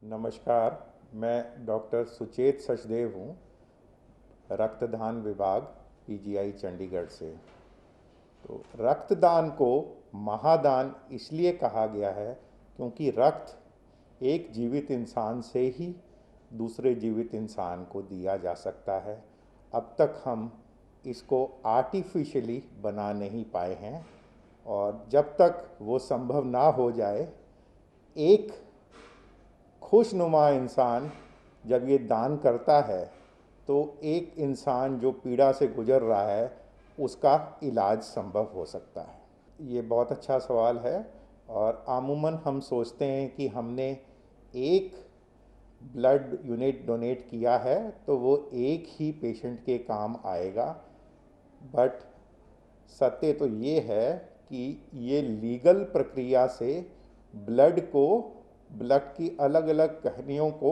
नमस्कार। मैं डॉक्टर सुचेत सचदेव हूँ, रक्तदान विभाग पीजीआई चंडीगढ़ से। तो रक्तदान को महादान इसलिए कहा गया है क्योंकि रक्त एक जीवित इंसान से ही दूसरे जीवित इंसान को दिया जा सकता है। अब तक हम इसको आर्टिफिशियली बना नहीं पाए हैं, और जब तक वो संभव ना हो जाए, एक खुशनुमा इंसान जब ये दान करता है तो एक इंसान जो पीड़ा से गुजर रहा है उसका इलाज संभव हो सकता है। ये बहुत अच्छा सवाल है। और आमूमन हम सोचते हैं कि हमने एक ब्लड यूनिट डोनेट किया है तो वो एक ही पेशेंट के काम आएगा, बट सत्य तो ये है कि ये लीगल प्रक्रिया से ब्लड को, ब्लड की अलग अलग कहानियों को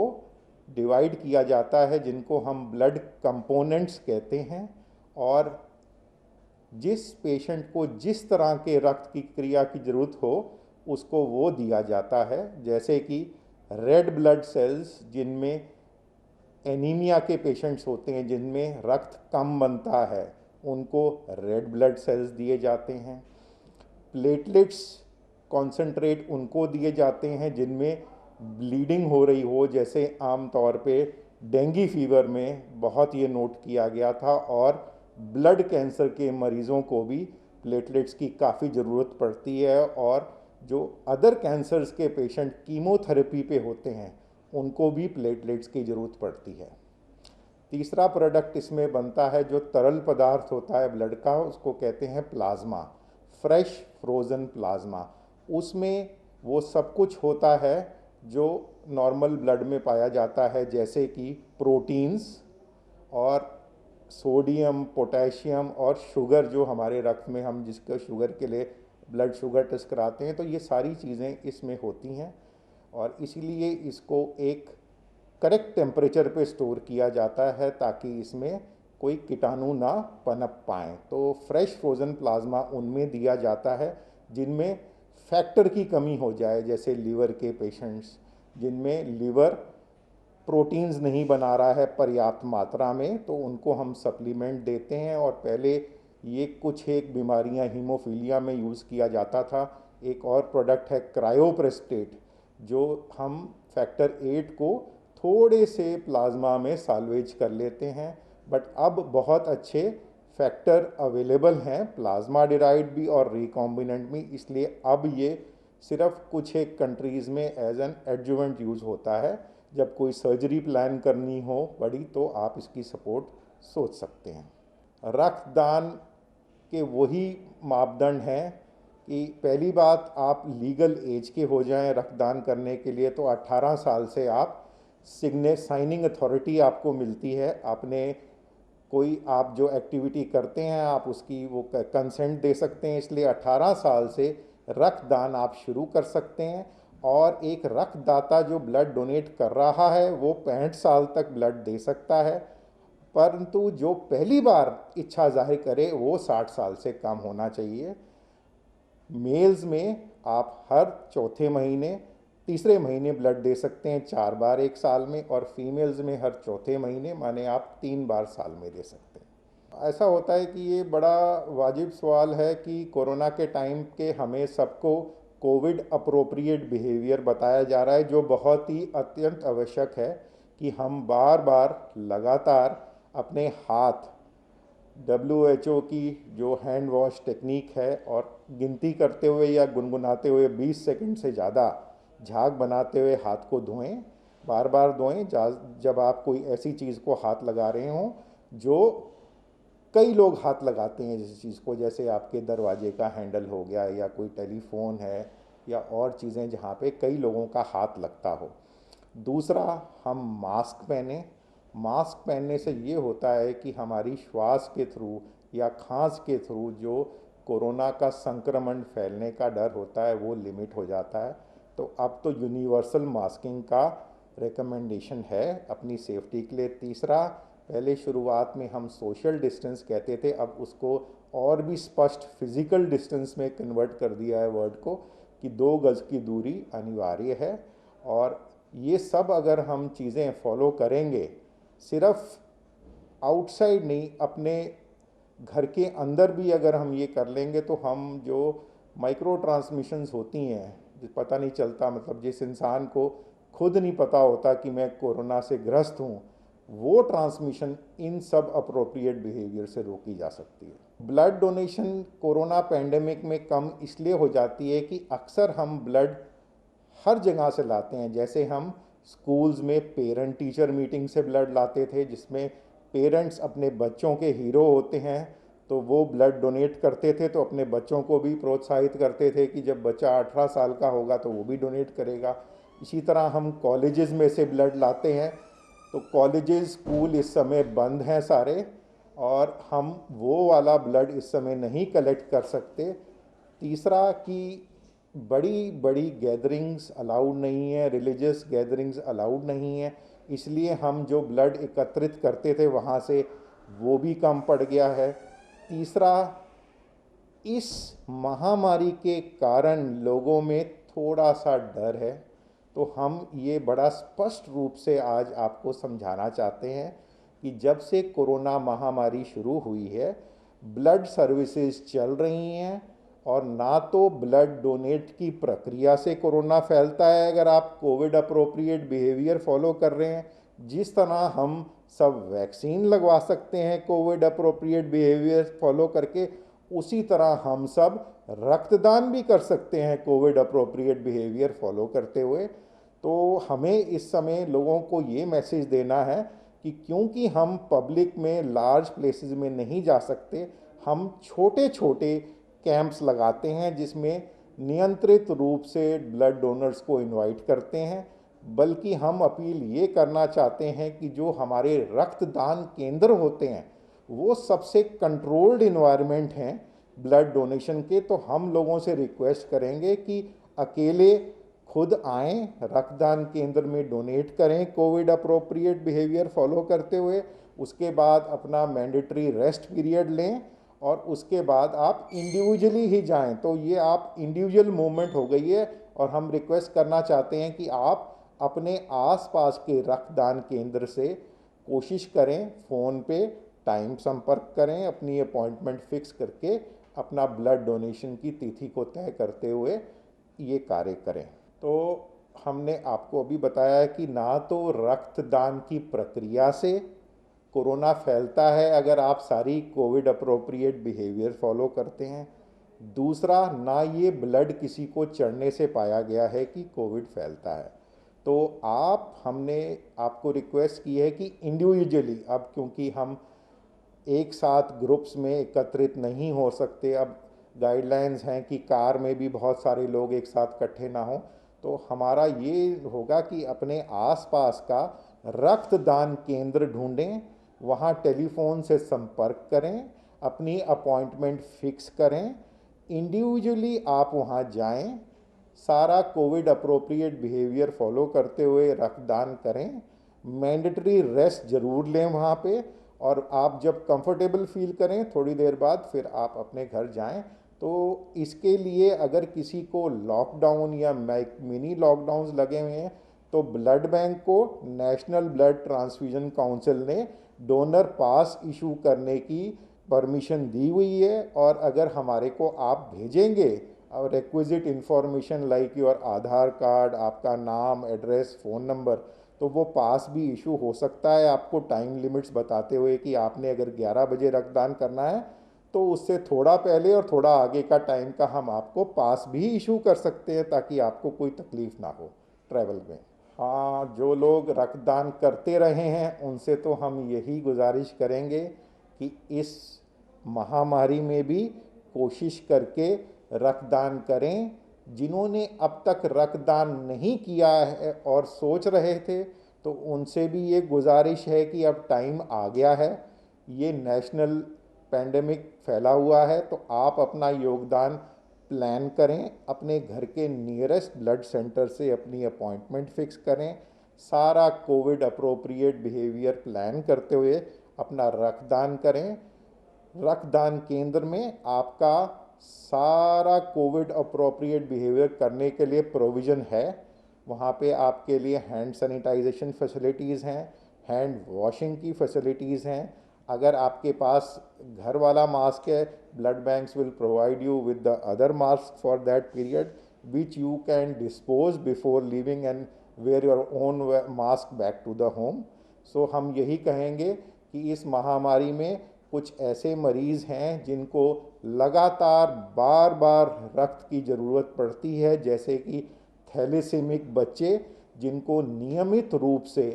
डिवाइड किया जाता है, जिनको हम ब्लड कंपोनेंट्स कहते हैं। और जिस पेशेंट को जिस तरह के रक्त की क्रिया की ज़रूरत हो उसको वो दिया जाता है। जैसे कि रेड ब्लड सेल्स, जिनमें एनीमिया के पेशेंट्स होते हैं, जिनमें रक्त कम बनता है, उनको रेड ब्लड सेल्स दिए जाते हैं। प्लेटलेट्स कॉन्सेंट्रेट उनको दिए जाते हैं जिनमें ब्लीडिंग हो रही हो, जैसे आम तौर पे डेंगू फीवर में बहुत ये नोट किया गया था। और ब्लड कैंसर के मरीज़ों को भी प्लेटलेट्स की काफ़ी ज़रूरत पड़ती है। और जो अदर कैंसर्स के पेशेंट कीमोथेरेपी पे होते हैं उनको भी प्लेटलेट्स की ज़रूरत पड़ती है। तीसरा प्रोडक्ट इसमें बनता है जो तरल पदार्थ होता है ब्लड का, उसको कहते हैं प्लाज्मा, फ्रेश फ्रोज़न प्लाज्मा। उसमें वो सब कुछ होता है जो नॉर्मल ब्लड में पाया जाता है, जैसे कि प्रोटीन्स और सोडियम, पोटेशियम और शुगर, जो हमारे रक्त में हम जिसका शुगर के लिए ब्लड शुगर टेस्ट कराते हैं, तो ये सारी चीज़ें इसमें होती हैं। और इसीलिए इसको एक करेक्ट टेम्परेचर पे स्टोर किया जाता है ताकि इसमें कोई कीटाणु ना पनप पाएँ। तो फ्रेश फ्रोज़न प्लाज्मा उनमें दिया जाता है जिनमें फैक्टर की कमी हो जाए, जैसे लीवर के पेशेंट्स, जिनमें लीवर प्रोटीन्स नहीं बना रहा है पर्याप्त मात्रा में, तो उनको हम सप्लीमेंट देते हैं। और पहले ये कुछ एक बीमारियां हीमोफीलिया में यूज़ किया जाता था। एक और प्रोडक्ट है क्रायोप्रेस्टेट, जो हम फैक्टर 8 को थोड़े से प्लाज्मा में साल्वेज कर लेते हैं। बट अब बहुत अच्छे फैक्टर अवेलेबल हैं, प्लाज्मा डिराइव्ड भी और रिकॉम्बिनेंट भी, इसलिए अब ये सिर्फ कुछ एक कंट्रीज़ में एज एन एडजुवेंट यूज़ होता है। जब कोई सर्जरी प्लान करनी हो बड़ी, तो आप इसकी सपोर्ट सोच सकते हैं। रक्तदान के वही मापदंड हैं कि पहली बात, आप लीगल एज के हो जाएं रक्तदान करने के लिए, तो 18 साल से आप साइनिंग अथॉरिटी आपको मिलती है। आपने कोई आप जो एक्टिविटी करते हैं आप उसकी वो कंसेंट दे सकते हैं, इसलिए 18 साल से रक्तदान आप शुरू कर सकते हैं। और एक रक्तदाता जो ब्लड डोनेट कर रहा है वो 65 साल तक ब्लड दे सकता है, परंतु जो पहली बार इच्छा जाहिर करे वो 60 साल से कम होना चाहिए। मेल्स में आप हर चौथे महीने, तीसरे महीने ब्लड दे सकते हैं 4 बार एक साल में, और फीमेल्स में हर चौथे महीने, माने आप 3 बार साल में दे सकते हैं। ऐसा होता है कि ये बड़ा वाजिब सवाल है कि कोरोना के टाइम के हमें सबको कोविड अप्रोप्रिएट बिहेवियर बताया जा रहा है, जो बहुत ही अत्यंत आवश्यक है कि हम बार बार लगातार अपने हाथ, WHO की जो हैंड वॉश टेक्निक है, और गिनती करते हुए या गुनगुनाते हुए 20 सेकंड से ज़्यादा झाग बनाते हुए हाथ को धोएं, बार बार धोएं। जब आप कोई ऐसी चीज़ को हाथ लगा रहे हों जो कई लोग हाथ लगाते हैं, जिस चीज़ को, जैसे आपके दरवाजे का हैंडल हो गया या कोई टेलीफोन है या और चीज़ें जहाँ पे कई लोगों का हाथ लगता हो। दूसरा, हम मास्क पहने। मास्क पहनने से ये होता है कि हमारी श्वास के थ्रू या खांस के थ्रू जो कोरोना का संक्रमण फैलने का डर होता है वो लिमिट हो जाता है। तो अब तो यूनिवर्सल मास्किंग का रिकमेंडेशन है अपनी सेफ्टी के लिए। तीसरा, पहले शुरुआत में हम सोशल डिस्टेंस कहते थे, अब उसको और भी स्पष्ट फिज़िकल डिस्टेंस में कन्वर्ट कर दिया है वर्ड को, कि 2 गज़ की दूरी अनिवार्य है। और ये सब अगर हम चीज़ें फॉलो करेंगे, सिर्फ आउटसाइड नहीं, अपने घर के अंदर भी अगर हम ये कर लेंगे, तो हम जो माइक्रो ट्रांसमिशंस होती हैं, जो पता नहीं चलता, मतलब जिस इंसान को खुद नहीं पता होता कि मैं कोरोना से ग्रस्त हूँ, वो ट्रांसमिशन इन सब अप्रोप्रिएट बिहेवियर से रोकी जा सकती है। ब्लड डोनेशन कोरोना पैंडेमिक में कम इसलिए हो जाती है कि अक्सर हम ब्लड हर जगह से लाते हैं। जैसे हम स्कूल्स में पेरेंट टीचर मीटिंग से ब्लड लाते थे, जिसमें पेरेंट्स अपने बच्चों के हीरो होते हैं, तो वो ब्लड डोनेट करते थे, तो अपने बच्चों को भी प्रोत्साहित करते थे कि जब बच्चा 18 साल का होगा तो वो भी डोनेट करेगा। इसी तरह हम कॉलेजेस में से ब्लड लाते हैं, तो कॉलेजेस स्कूल इस समय बंद हैं सारे, और हम वो वाला ब्लड इस समय नहीं कलेक्ट कर सकते। तीसरा कि बड़ी बड़ी गैदरिंग्स अलाउड नहीं है, रिलीजियस गैदरिंग्स अलाउड नहीं है, इसलिए हम जो ब्लड एकत्रित करते थे वहाँ से वो भी कम पड़ गया है। तीसरा, इस महामारी के कारण लोगों में थोड़ा सा डर है, तो हम ये बड़ा स्पष्ट रूप से आज आपको समझाना चाहते हैं कि जब से कोरोना महामारी शुरू हुई है, ब्लड सर्विसेज चल रही हैं, और ना तो ब्लड डोनेट की प्रक्रिया से कोरोना फैलता है अगर आप कोविड अप्रोप्रिएट बिहेवियर फॉलो कर रहे हैं। जिस तरह हम सब वैक्सीन लगवा सकते हैं कोविड अप्रोप्रिएट बिहेवियर फॉलो करके, उसी तरह हम सब रक्तदान भी कर सकते हैं कोविड अप्रोप्रिएट बिहेवियर फॉलो करते हुए। तो हमें इस समय लोगों को ये मैसेज देना है कि क्योंकि हम पब्लिक में लार्ज प्लेसेस में नहीं जा सकते, हम छोटे छोटे कैंप्स लगाते हैं जिसमें नियंत्रित रूप से ब्लड डोनर्स को इनवाइट करते हैं। बल्कि हम अपील ये करना चाहते हैं कि जो हमारे रक्तदान केंद्र होते हैं वो सबसे कंट्रोल्ड इन्वायरमेंट हैं ब्लड डोनेशन के, तो हम लोगों से रिक्वेस्ट करेंगे कि अकेले खुद आएँ, रक्तदान केंद्र में डोनेट करें कोविड अप्रोप्रिएट बिहेवियर फॉलो करते हुए, उसके बाद अपना मैंडेटरी रेस्ट पीरियड लें, और उसके बाद आप इंडिविजुअली ही जाएं। तो ये आप इंडिविजुअल मूवमेंट हो गई है, और हम रिक्वेस्ट करना चाहते हैं कि आप अपने आसपास के रक्तदान केंद्र से कोशिश करें, फ़ोन पे टाइम संपर्क करें, अपनी अपॉइंटमेंट फिक्स करके अपना ब्लड डोनेशन की तिथि को तय करते हुए ये कार्य करें। तो हमने आपको अभी बताया कि ना तो रक्तदान की प्रक्रिया से कोरोना फैलता है अगर आप सारी कोविड अप्रोप्रिएट बिहेवियर फॉलो करते हैं, दूसरा ना ये ब्लड किसी को चढ़ने से पाया गया है कि कोविड फैलता है। तो हमने आपको रिक्वेस्ट की है कि इंडिविजुअली, अब क्योंकि हम एक साथ ग्रुप्स में एकत्रित नहीं हो सकते, अब गाइडलाइंस हैं कि कार में भी बहुत सारे लोग एक साथ इकट्ठे ना हों, तो हमारा ये होगा कि अपने आसपास का रक्तदान केंद्र ढूंढें, वहाँ टेलीफोन से संपर्क करें, अपनी अपॉइंटमेंट फिक्स करें, इंडिविजुअली आप वहाँ जाएं, सारा कोविड अप्रोप्रिएट बिहेवियर फॉलो करते हुए रक्तदान करें, मैंडेटरी रेस्ट ज़रूर लें वहाँ पे, और आप जब कंफर्टेबल फील करें थोड़ी देर बाद फिर आप अपने घर जाएं। तो इसके लिए अगर किसी को लॉकडाउन या मिनी लॉकडाउन्स लगे हुए हैं, तो ब्लड बैंक को नेशनल ब्लड ट्रांसफ्यूजन काउंसिल ने डोनर पास इशू करने की परमिशन दी हुई है, और अगर हमारे को आप भेजेंगे और requisite information like your Aadhaar card, आपका नाम, एड्रेस, फ़ोन नंबर, तो वो पास भी इशू हो सकता है, आपको टाइम लिमिट्स बताते हुए कि आपने अगर 11 बजे रक्तदान करना है तो उससे थोड़ा पहले और थोड़ा आगे का टाइम का हम आपको पास भी इशू कर सकते हैं, ताकि आपको कोई तकलीफ़ ना हो ट्रैवल में। हाँ, जो लोग रक्तदान करते रहे हैं उनसे तो हम यही गुजारिश करेंगे कि इस महामारी में भी कोशिश करके रक्तदान करें। जिन्होंने अब तक रक्तदान नहीं किया है और सोच रहे थे, तो उनसे भी ये गुजारिश है कि अब टाइम आ गया है, ये नेशनल पैंडेमिक फैला हुआ है, तो आप अपना योगदान प्लान करें, अपने घर के नियरेस्ट ब्लड सेंटर से अपनी अपॉइंटमेंट फिक्स करें, सारा कोविड अप्रोप्रिएट बिहेवियर प्लान करते हुए अपना रक्तदान करें। रक्तदान केंद्र में आपका सारा कोविड अप्रोप्रिएट बिहेवियर करने के लिए प्रोविज़न है। वहाँ पे आपके लिए हैंड सैनिटाइजेशन फैसिलिटीज़ हैं, हैंड वॉशिंग की फैसिलिटीज़ हैं। अगर आपके पास घर वाला मास्क है, blood banks will provide you with the other mask for that period which you can dispose before leaving and wear your own mask back to the home. So हम यही कहेंगे कि इस महामारी में कुछ ऐसे मरीज़ हैं जिनको लगातार बार बार रक्त की ज़रूरत पड़ती है, जैसे कि थैलेसीमिक बच्चे जिनको नियमित रूप से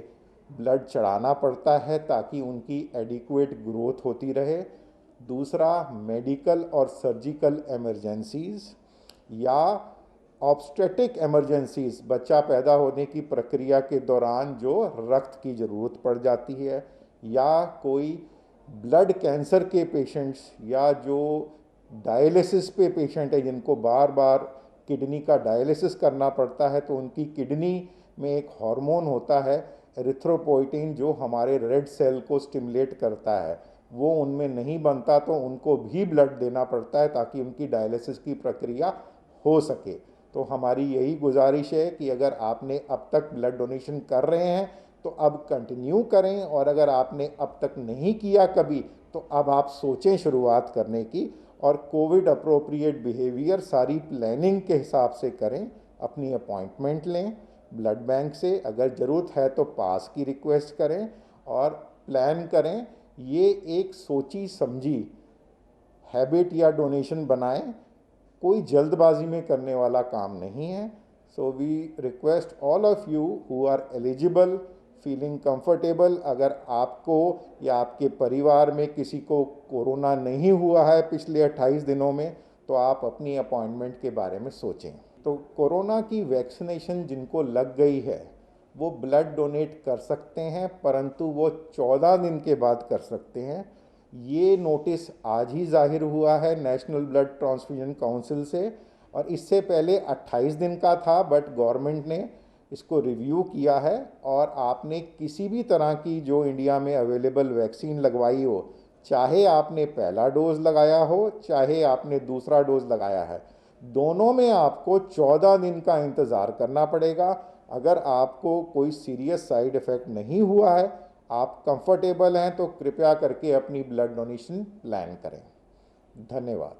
ब्लड चढ़ाना पड़ता है ताकि उनकी एडिक्वेट ग्रोथ होती रहे। दूसरा, मेडिकल और सर्जिकल एमरजेंसीज़ या ऑब्स्टेटिक एमरजेंसीज़, बच्चा पैदा होने की प्रक्रिया के दौरान जो रक्त की ज़रूरत पड़ जाती है, या कोई ब्लड कैंसर के पेशेंट्स या जो डायलिसिस पे पेशेंट है जिनको बार बार किडनी का डायलिसिस करना पड़ता है, तो उनकी किडनी में एक हार्मोन होता है एरिथ्रोपोइटिन जो हमारे रेड सेल को स्टिमुलेट करता है, वो उनमें नहीं बनता तो उनको भी ब्लड देना पड़ता है ताकि उनकी डायलिसिस की प्रक्रिया हो सके। तो हमारी यही गुजारिश है कि अगर आपने अब तक ब्लड डोनेशन कर रहे हैं तो अब कंटिन्यू करें, और अगर आपने अब तक नहीं किया कभी तो अब आप सोचें शुरुआत करने की, और कोविड अप्रोप्रिएट बिहेवियर सारी प्लानिंग के हिसाब से करें। अपनी अपॉइंटमेंट लें ब्लड बैंक से, अगर ज़रूरत है तो पास की रिक्वेस्ट करें और प्लान करें। ये एक सोची समझी हैबिट या डोनेशन बनाएं, कोई जल्दबाजी में करने वाला काम नहीं है। So we request all of you who are eligible, feeling comfortable, अगर आपको या आपके परिवार में किसी को कोरोना नहीं हुआ है पिछले 28 दिनों में, तो आप अपनी अपॉइंटमेंट के बारे में सोचें। तो कोरोना की वैक्सीनेशन जिनको लग गई है वो ब्लड डोनेट कर सकते हैं, परंतु वो 14 दिन के बाद कर सकते हैं। ये नोटिस आज ही जाहिर हुआ है नेशनल ब्लड ट्रांसफ्यूजन काउंसिल से, और इससे पहले 28 दिन का था, बट गवर्नमेंट ने इसको रिव्यू किया है। और आपने किसी भी तरह की जो इंडिया में अवेलेबल वैक्सीन लगवाई हो, चाहे आपने पहला डोज लगाया हो चाहे आपने दूसरा डोज लगाया है, दोनों में आपको 14 दिन का इंतज़ार करना पड़ेगा। अगर आपको कोई सीरियस साइड इफ़ेक्ट नहीं हुआ है, आप कंफर्टेबल हैं, तो कृपया करके अपनी ब्लड डोनेशन प्लान करें। धन्यवाद।